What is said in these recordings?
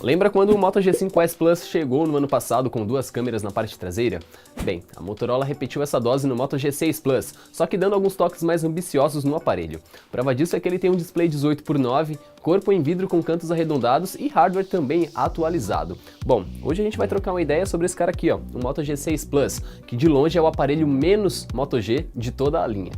Lembra quando o Moto G5S Plus chegou no ano passado com duas câmeras na parte traseira? Bem, a Motorola repetiu essa dose no Moto G6 Plus, só que dando alguns toques mais ambiciosos no aparelho. Prova disso é que ele tem um display 18:9, corpo em vidro com cantos arredondados e hardware também atualizado. Bom, hoje a gente vai trocar uma ideia sobre esse cara aqui, ó, o Moto G6 Plus, que de longe é o aparelho menos Moto G de toda a linha.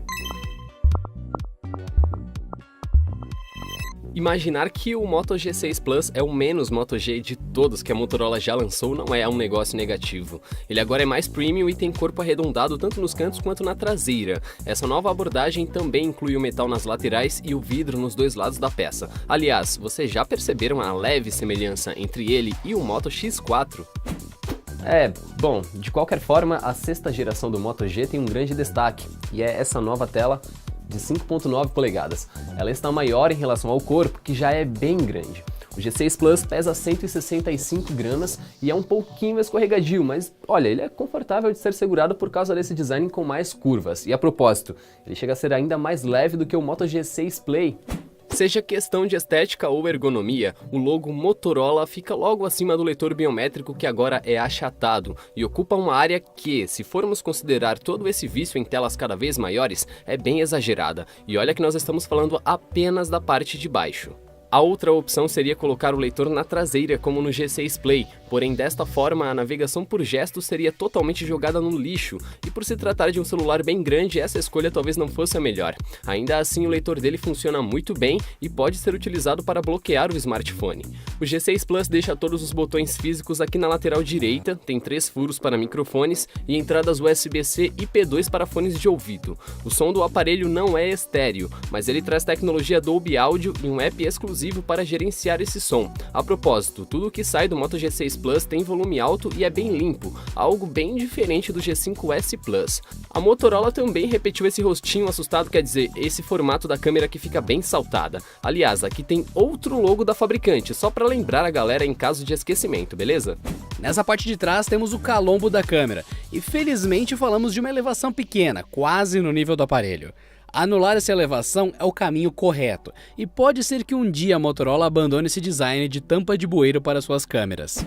Imaginar que o Moto G6 Plus é o menos Moto G de todos que a Motorola já lançou não é um negócio negativo. Ele agora é mais premium e tem corpo arredondado tanto nos cantos quanto na traseira. Essa nova abordagem também inclui o metal nas laterais e o vidro nos dois lados da peça. Aliás, vocês já perceberam a leve semelhança entre ele e o Moto X4? Bom, de qualquer forma, a sexta geração do Moto G tem um grande destaque, e é essa nova tela de 5.9 polegadas. Ela está maior em relação ao corpo, que já é bem grande. O G6 Plus pesa 165 gramas e é um pouquinho escorregadio, mas olha, ele é confortável de ser segurado por causa desse design com mais curvas. E a propósito, ele chega a ser ainda mais leve do que o Moto G6 Play. Seja questão de estética ou ergonomia, o logo Motorola fica logo acima do leitor biométrico, que agora é achatado e ocupa uma área que, se formos considerar todo esse vício em telas cada vez maiores, é bem exagerada. E olha que nós estamos falando apenas da parte de baixo. A outra opção seria colocar o leitor na traseira, como no G6 Play, porém desta forma a navegação por gestos seria totalmente jogada no lixo, e por se tratar de um celular bem grande, essa escolha talvez não fosse a melhor. Ainda assim, o leitor dele funciona muito bem e pode ser utilizado para bloquear o smartphone. O G6 Plus deixa todos os botões físicos aqui na lateral direita, tem 3 furos para microfones e entradas USB-C e P2 para fones de ouvido. O som do aparelho não é estéreo, mas ele traz tecnologia Dolby Audio e um app exclusivo para gerenciar esse som. A propósito, tudo que sai do Moto G6 Plus tem volume alto e é bem limpo, algo bem diferente do G5S Plus. A Motorola também repetiu esse rostinho assustado, quer dizer, esse formato da câmera que fica bem saltada. Aliás, aqui tem outro logo da fabricante, só para lembrar a galera em caso de esquecimento, beleza? Nessa parte de trás temos o calombo da câmera, e felizmente falamos de uma elevação pequena, quase no nível do aparelho. Anular essa elevação é o caminho correto, e pode ser que um dia a Motorola abandone esse design de tampa de bueiro para suas câmeras.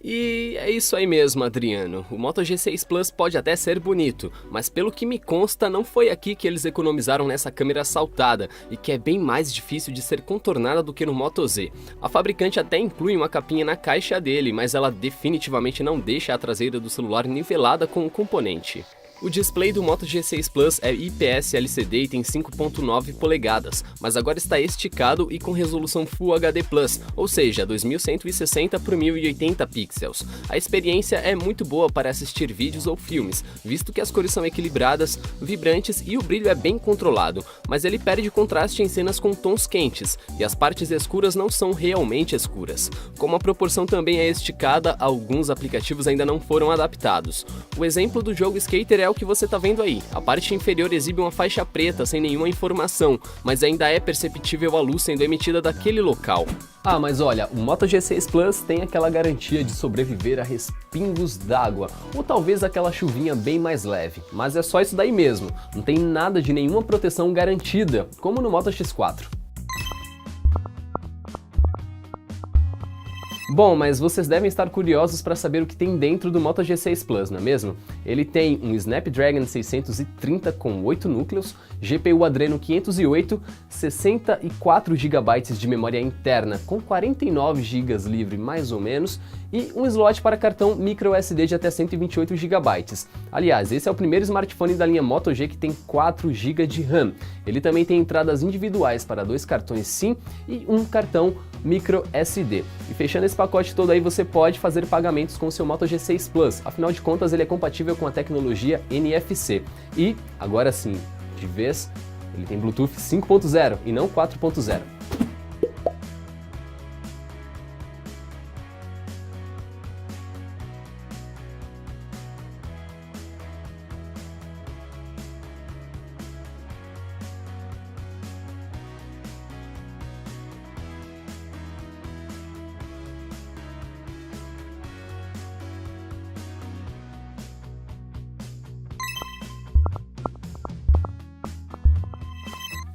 E é isso aí mesmo, Adriano. O Moto G6 Plus pode até ser bonito, mas pelo que me consta, não foi aqui que eles economizaram nessa câmera saltada, e que é bem mais difícil de ser contornada do que no Moto Z. A fabricante até inclui uma capinha na caixa dele, mas ela definitivamente não deixa a traseira do celular nivelada com o componente. O display do Moto G6 Plus é IPS LCD e tem 5.9 polegadas, mas agora está esticado e com resolução Full HD+, ou seja, 2160 por 1080 pixels. A experiência é muito boa para assistir vídeos ou filmes, visto que as cores são equilibradas, vibrantes e o brilho é bem controlado, mas ele perde contraste em cenas com tons quentes, e as partes escuras não são realmente escuras. Como a proporção também é esticada, alguns aplicativos ainda não foram adaptados. O exemplo do jogo Skater é o que você tá vendo aí. A parte inferior exibe uma faixa preta sem nenhuma informação, mas ainda é perceptível a luz sendo emitida daquele local. Ah, mas olha, o Moto G6 Plus tem aquela garantia de sobreviver a respingos d'água, ou talvez aquela chuvinha bem mais leve, mas é só isso daí mesmo, não tem nada de nenhuma proteção garantida, como no Moto X4. Bom, mas vocês devem estar curiosos para saber o que tem dentro do Moto G6 Plus, não é mesmo? Ele tem um Snapdragon 630 com 8 núcleos, GPU Adreno 508, 64 GB de memória interna com 49 GB livre mais ou menos, e um slot para cartão microSD de até 128 GB. Aliás, esse é o primeiro smartphone da linha Moto G que tem 4 GB de RAM. Ele também tem entradas individuais para 2 cartões SIM e um cartão microSD. E fechando esse pacote todo aí, você pode fazer pagamentos com o seu Moto G6 Plus, afinal de contas ele é compatível com a tecnologia NFC. E, agora sim, de vez, ele tem Bluetooth 5.0 e não 4.0.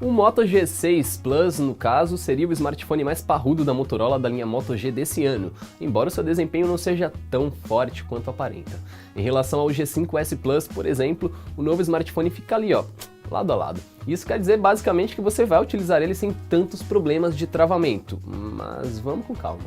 O Moto G6 Plus, no caso, seria o smartphone mais parrudo da Motorola da linha Moto G desse ano, embora o seu desempenho não seja tão forte quanto aparenta. Em relação ao G5S Plus, por exemplo, o novo smartphone fica ali, ó, lado a lado. Isso quer dizer basicamente que você vai utilizar ele sem tantos problemas de travamento, mas vamos com calma.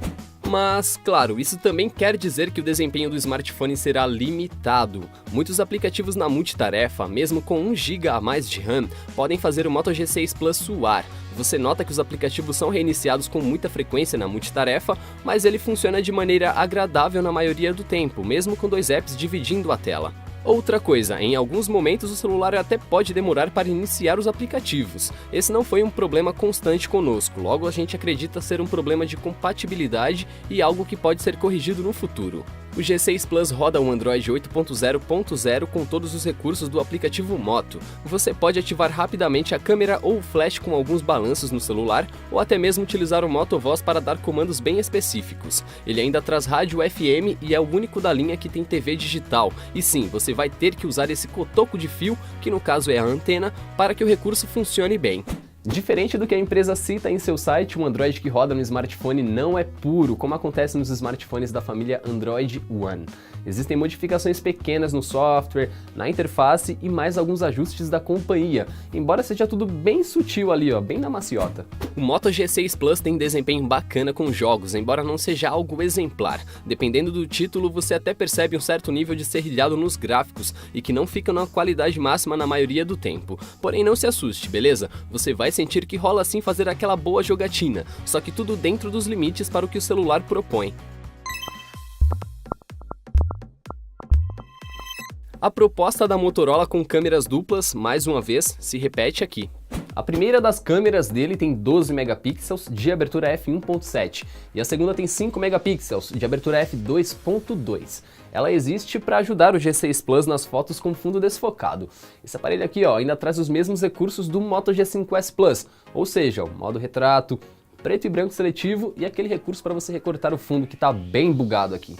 Mas, claro, isso também quer dizer que o desempenho do smartphone será limitado. Muitos aplicativos na multitarefa, mesmo com 1 GB a mais de RAM, podem fazer o Moto G6 Plus suar. Você nota que os aplicativos são reiniciados com muita frequência na multitarefa, mas ele funciona de maneira agradável na maioria do tempo, mesmo com 2 apps dividindo a tela. Outra coisa, em alguns momentos o celular até pode demorar para iniciar os aplicativos. Esse não foi um problema constante conosco, logo a gente acredita ser um problema de compatibilidade e algo que pode ser corrigido no futuro. O G6 Plus roda o Android 8.0.0 com todos os recursos do aplicativo Moto. Você pode ativar rapidamente a câmera ou o flash com alguns balanços no celular, ou até mesmo utilizar o Moto Voz para dar comandos bem específicos. Ele ainda traz rádio FM e é o único da linha que tem TV digital. E sim, você vai ter que usar esse cotoco de fio, que no caso é a antena, para que o recurso funcione bem. Diferente do que a empresa cita em seu site, o Android que roda no smartphone não é puro, como acontece nos smartphones da família Android One. Existem modificações pequenas no software, na interface e mais alguns ajustes da companhia, embora seja tudo bem sutil ali, ó, bem na maciota. O Moto G6 Plus tem desempenho bacana com jogos, embora não seja algo exemplar. Dependendo do título, você até percebe um certo nível de serrilhado nos gráficos e que não fica na qualidade máxima na maioria do tempo. Porém, não se assuste, beleza? Você vai sentir que rola sim fazer aquela boa jogatina, só que tudo dentro dos limites para o que o celular propõe. A proposta da Motorola com câmeras duplas, mais uma vez, se repete aqui. A primeira das câmeras dele tem 12 megapixels de abertura f1.7 e a segunda tem 5 megapixels de abertura f2.2. Ela existe para ajudar o G6 Plus nas fotos com fundo desfocado. Esse aparelho aqui, ó, ainda traz os mesmos recursos do Moto G5S Plus, ou seja, o modo retrato, preto e branco seletivo e aquele recurso para você recortar o fundo que está bem bugado aqui.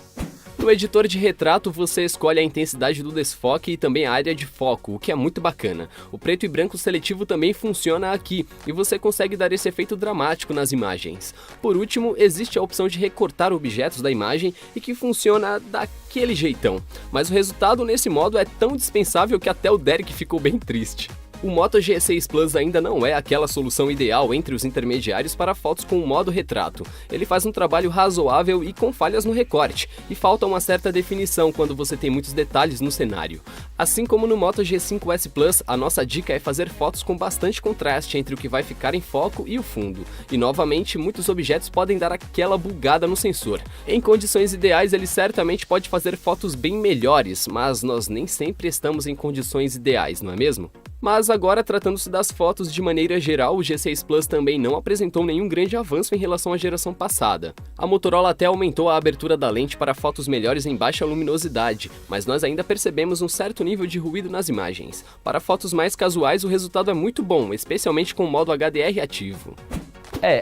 No editor de retrato, você escolhe a intensidade do desfoque e também a área de foco, o que é muito bacana. O preto e branco seletivo também funciona aqui, e você consegue dar esse efeito dramático nas imagens. Por último, existe a opção de recortar objetos da imagem e que funciona daquele jeitão. Mas o resultado nesse modo é tão dispensável que até o Derek ficou bem triste. O Moto G6 Plus ainda não é aquela solução ideal entre os intermediários para fotos com o modo retrato. Ele faz um trabalho razoável e com falhas no recorte, e falta uma certa definição quando você tem muitos detalhes no cenário. Assim como no Moto G5S Plus, a nossa dica é fazer fotos com bastante contraste entre o que vai ficar em foco e o fundo. E novamente, muitos objetos podem dar aquela bugada no sensor. Em condições ideais, ele certamente pode fazer fotos bem melhores, mas nós nem sempre estamos em condições ideais, não é mesmo? Mas agora, tratando-se das fotos de maneira geral, o G6 Plus também não apresentou nenhum grande avanço em relação à geração passada. A Motorola até aumentou a abertura da lente para fotos melhores em baixa luminosidade, mas nós ainda percebemos um certo nível de ruído nas imagens. Para fotos mais casuais, o resultado é muito bom, especialmente com o modo HDR ativo.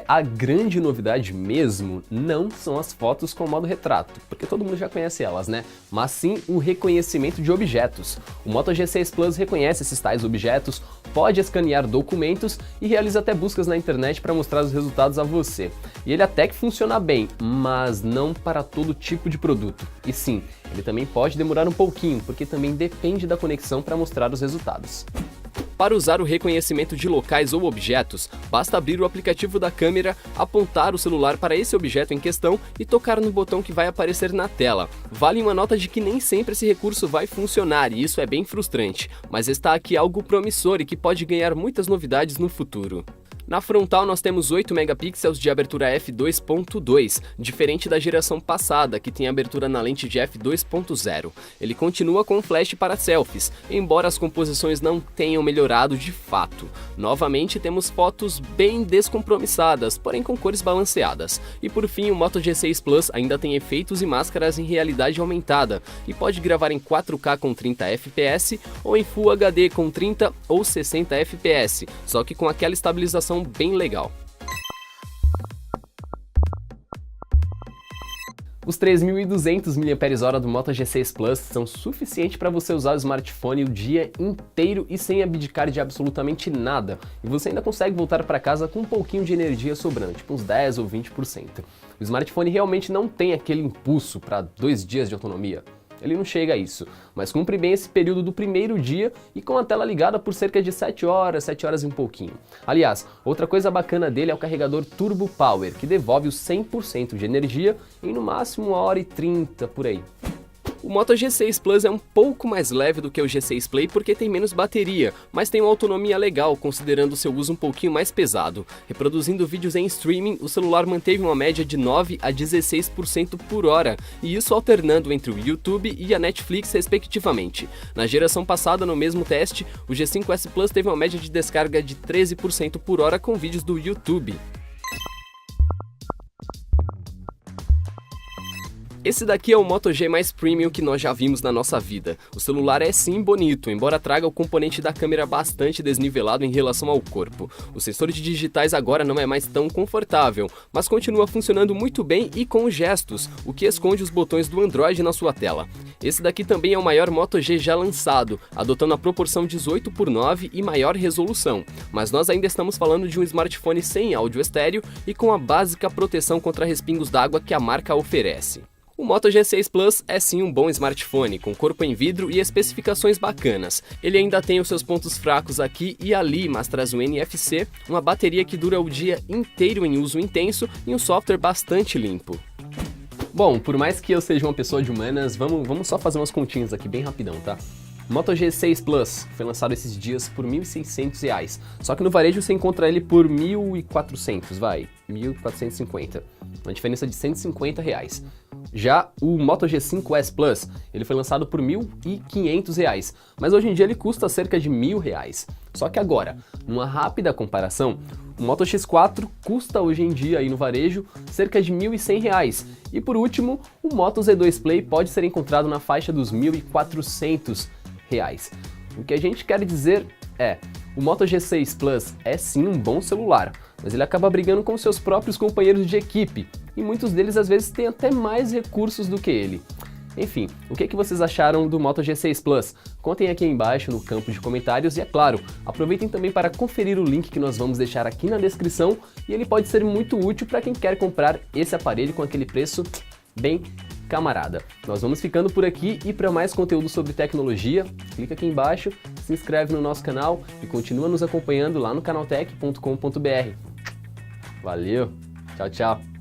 A grande novidade mesmo não são as fotos com modo retrato, porque todo mundo já conhece elas, né? Mas sim o reconhecimento de objetos. O Moto G6 Plus reconhece esses tais objetos, pode escanear documentos e realiza até buscas na internet para mostrar os resultados a você. E ele até que funciona bem, mas não para todo tipo de produto. E sim, ele também pode demorar um pouquinho, porque também depende da conexão para mostrar os resultados. Para usar o reconhecimento de locais ou objetos, basta abrir o aplicativo da câmera, apontar o celular para esse objeto em questão e tocar no botão que vai aparecer na tela. Vale uma nota de que nem sempre esse recurso vai funcionar e isso é bem frustrante, mas está aqui algo promissor e que pode ganhar muitas novidades no futuro. Na frontal nós temos 8 megapixels de abertura f2.2, diferente da geração passada, que tem abertura na lente de f2.0. Ele continua com flash para selfies, embora as composições não tenham melhorado de fato. Novamente temos fotos bem descompromissadas, porém com cores balanceadas. E por fim, o Moto G6 Plus ainda tem efeitos e máscaras em realidade aumentada, e pode gravar em 4K com 30 fps ou em Full HD com 30 ou 60 fps, só que com aquela estabilização bem legal. Os 3.200 mAh do Moto G6 Plus são suficientes para você usar o smartphone o dia inteiro e sem abdicar de absolutamente nada. E você ainda consegue voltar para casa com um pouquinho de energia sobrando, tipo uns 10 ou 20%. O smartphone realmente não tem aquele impulso para 2 dias de autonomia. Ele não chega a isso, mas cumpre bem esse período do primeiro dia e com a tela ligada por cerca de 7 horas e um pouquinho. Aliás, outra coisa bacana dele é o carregador Turbo Power, que devolve os 100% de energia em no máximo 1h30 por aí. O Moto G6 Plus é um pouco mais leve do que o G6 Play porque tem menos bateria, mas tem uma autonomia legal considerando seu uso um pouquinho mais pesado. Reproduzindo vídeos em streaming, o celular manteve uma média de 9 a 16% por hora, e isso alternando entre o YouTube e a Netflix respectivamente. Na geração passada, no mesmo teste, o G5S Plus teve uma média de descarga de 13% por hora com vídeos do YouTube. Esse daqui é o Moto G mais premium que nós já vimos na nossa vida. O celular é sim bonito, embora traga o componente da câmera bastante desnivelado em relação ao corpo. O sensor de digitais agora não é mais tão confortável, mas continua funcionando muito bem e com gestos, o que esconde os botões do Android na sua tela. Esse daqui também é o maior Moto G já lançado, adotando a proporção 18:9 e maior resolução. Mas nós ainda estamos falando de um smartphone sem áudio estéreo e com a básica proteção contra respingos d'água que a marca oferece. O Moto G6 Plus é sim um bom smartphone, com corpo em vidro e especificações bacanas. Ele ainda tem os seus pontos fracos aqui e ali, mas traz um NFC, uma bateria que dura o dia inteiro em uso intenso e um software bastante limpo. Bom, por mais que eu seja uma pessoa de humanas, vamos só fazer umas continhas aqui bem rapidão, tá? O Moto G6 Plus foi lançado esses dias por R$ 1.600, só que no varejo você encontra ele por 1.400, vai, 1.450, uma diferença de R$ 150. Já o Moto G5S Plus, ele foi lançado por R$ 1.500, mas hoje em dia ele custa cerca de R$ 1.000. Só que agora, numa rápida comparação, o Moto X4 custa hoje em dia aí no varejo cerca de R$ 1.100. E por último, o Moto Z2 Play pode ser encontrado na faixa dos R$ 1.400. O que a gente quer dizer é, o Moto G6 Plus é sim um bom celular, mas ele acaba brigando com seus próprios companheiros de equipe, e muitos deles às vezes têm até mais recursos do que ele. Enfim, o que vocês acharam do Moto G6 Plus? Contem aqui embaixo no campo de comentários e, é claro, aproveitem também para conferir o link que nós vamos deixar aqui na descrição, e ele pode ser muito útil para quem quer comprar esse aparelho com aquele preço bem camarada. Nós vamos ficando por aqui, e para mais conteúdo sobre tecnologia, clica aqui embaixo, se inscreve no nosso canal e continua nos acompanhando lá no canaltech.com.br. Valeu, tchau, tchau!